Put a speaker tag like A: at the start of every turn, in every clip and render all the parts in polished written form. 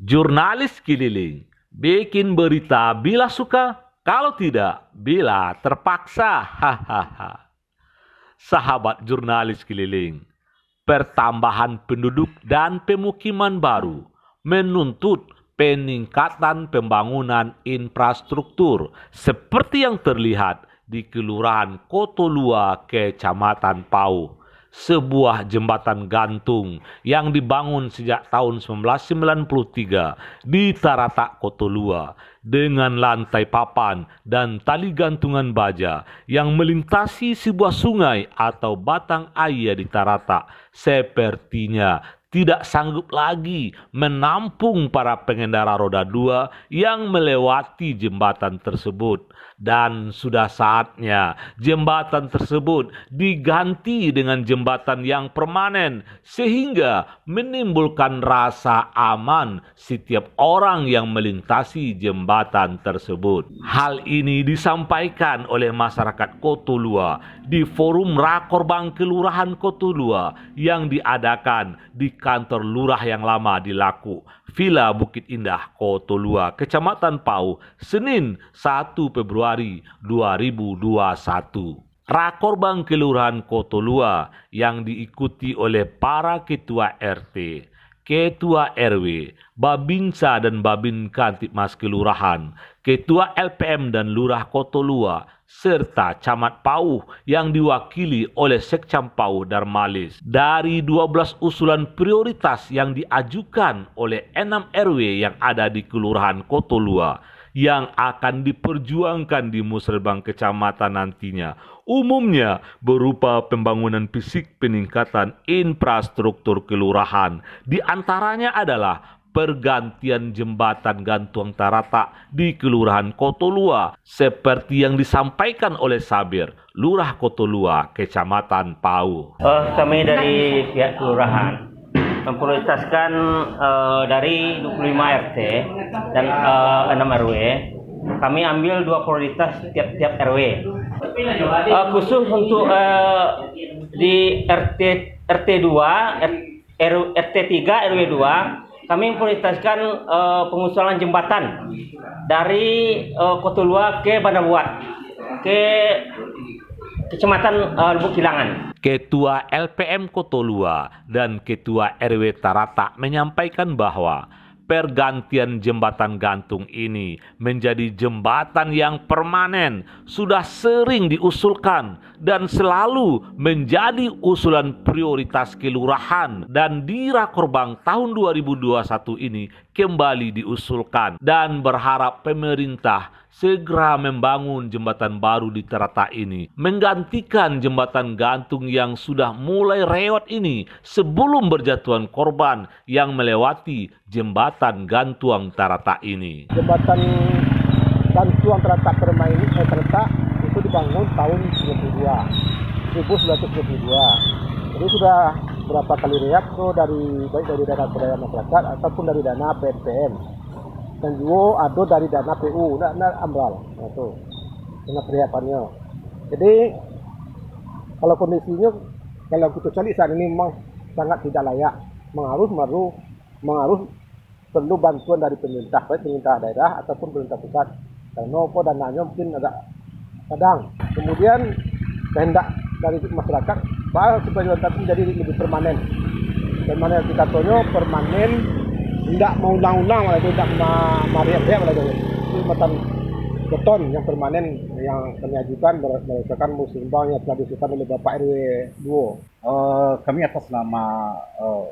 A: Jurnalis keliling, bikin berita bila suka, kalau tidak, bila terpaksa. Hahaha. Sahabat jurnalis keliling, pertambahan penduduk dan pemukiman baru menuntut peningkatan pembangunan infrastruktur seperti yang terlihat di Kelurahan Kotolua, Kecamatan Pauh. Sebuah jembatan gantung yang dibangun sejak tahun 1993 di Taratak Kotolua dengan lantai papan dan tali gantungan baja yang melintasi sebuah sungai atau batang air di Taratak sepertinya tidak sanggup lagi menampung para pengendara roda dua yang melewati jembatan tersebut. Dan sudah saatnya jembatan tersebut diganti dengan jembatan yang permanen sehingga menimbulkan rasa aman setiap orang yang melintasi jembatan tersebut. Hal ini disampaikan oleh masyarakat Kotolua di forum Rakorbang Kelurahan Kotolua yang diadakan di kantor lurah yang lama di Laku, Villa Bukit Indah, Kotolua, Kecamatan Pauh, Senin 1 Februari 2021. Rakorbang Kelurahan Kotolua yang diikuti oleh para ketua RT, ketua RW, Babinsa dan Babin Kantipmas Kelurahan, ketua LPM dan Lurah Kotolua, serta Camat Pauh yang diwakili oleh Sekcam Pauh Darmalis. Dari 12 usulan prioritas yang diajukan oleh 6 RW yang ada di Kelurahan Kotolua yang akan diperjuangkan di Musrembang Kecamatan nantinya, umumnya berupa pembangunan fisik peningkatan infrastruktur kelurahan. Di antaranya adalah pergantian jembatan gantung Taratak di Kelurahan Kotolua seperti yang disampaikan oleh Sabir, Lurah Kotolua, Kecamatan Pauh.
B: Kami dari pihak kelurahan memprioritaskan dari 25 RT dan 6 RW. Kami ambil 2 prioritas tiap RW. Khusus untuk di RT 2, RT 3, RW 2, kami memprioritaskan pengusulan jembatan dari Kotolua ke Bandar Buat, ke Kecamatan Lubuk Kilangan.
A: Ketua LPM Kotolua dan Ketua RW Taratak menyampaikan bahwa pergantian jembatan gantung ini menjadi jembatan yang permanen, sudah sering diusulkan dan selalu menjadi usulan prioritas kelurahan, dan di Rakorbang tahun 2021 ini kembali diusulkan dan berharap pemerintah segera membangun jembatan baru di Taratak ini, menggantikan jembatan gantung yang sudah mulai reot ini sebelum berjatuhan korban yang melewati jembatan gantung Taratak ini.
C: Jembatan gantung Taratak Taratak itu dibangun tahun 1992. Jadi sudah berapa kali reak tuh baik dari dana swadaya masyarakat ataupun dari dana PNPM. Dan juga ada dari dana PU, dana AMRAL, itu dana perhiapannya. Jadi kalau kondisinya, kalau kita cari saat ini memang sangat tidak layak, mengarus perlu bantuan dari pemerintah, baik pemerintah daerah ataupun pemerintah pusat. Karena dananya mungkin agak kadang. Kemudian kehendak dari masyarakat bahwa supaya jembatan menjadi lebih permanen. Permanen kita permanen. Tidak mau ulang-ulang, malah itu tidak mariak-riak, malah itu jembatan beton yang permanen yang kami ajukan berdasarkan muslimbang yang telah disusun oleh Bapak RW 2.
D: Kami atas nama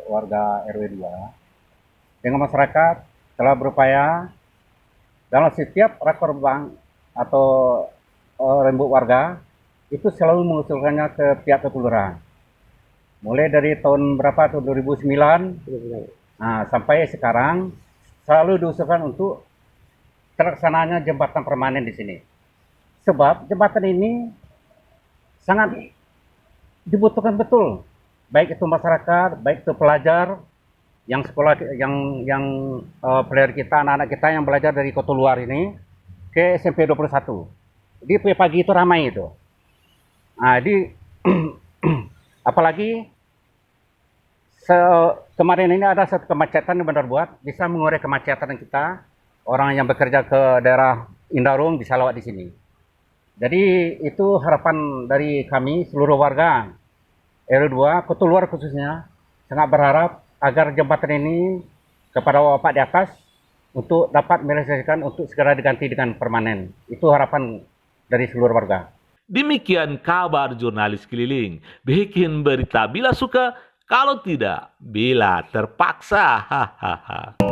D: warga RW 2 dengan masyarakat telah berupaya dalam setiap rakorbang atau rembuk warga itu selalu mengusulkannya ke pihak kelurahan. Mulai dari tahun berapa, tahun 2009. Nah, sampai sekarang selalu diusulkan untuk terlaksananya jembatan permanen di sini. Sebab jembatan ini sangat dibutuhkan betul, baik itu masyarakat, baik itu pelajar yang sekolah, yang pelajar kita, anak-anak kita yang belajar dari Kotolua ini ke SMP 21. Di pagi itu ramai itu. Nah, apalagi Kemarin ini ada satu kemacetan yang benar buat bisa mengurai kemacetan kita. Orang yang bekerja ke daerah Indarung bisa lewat di sini. Jadi itu harapan dari kami seluruh warga RW2 Kota Luar khususnya sangat berharap agar jembatan ini kepada Bapak di atas untuk dapat merealisasikan untuk segera diganti dengan permanen. Itu harapan dari seluruh warga.
A: Demikian kabar jurnalis keliling. Bikin berita bila suka, kalau tidak bila terpaksa. Hahaha.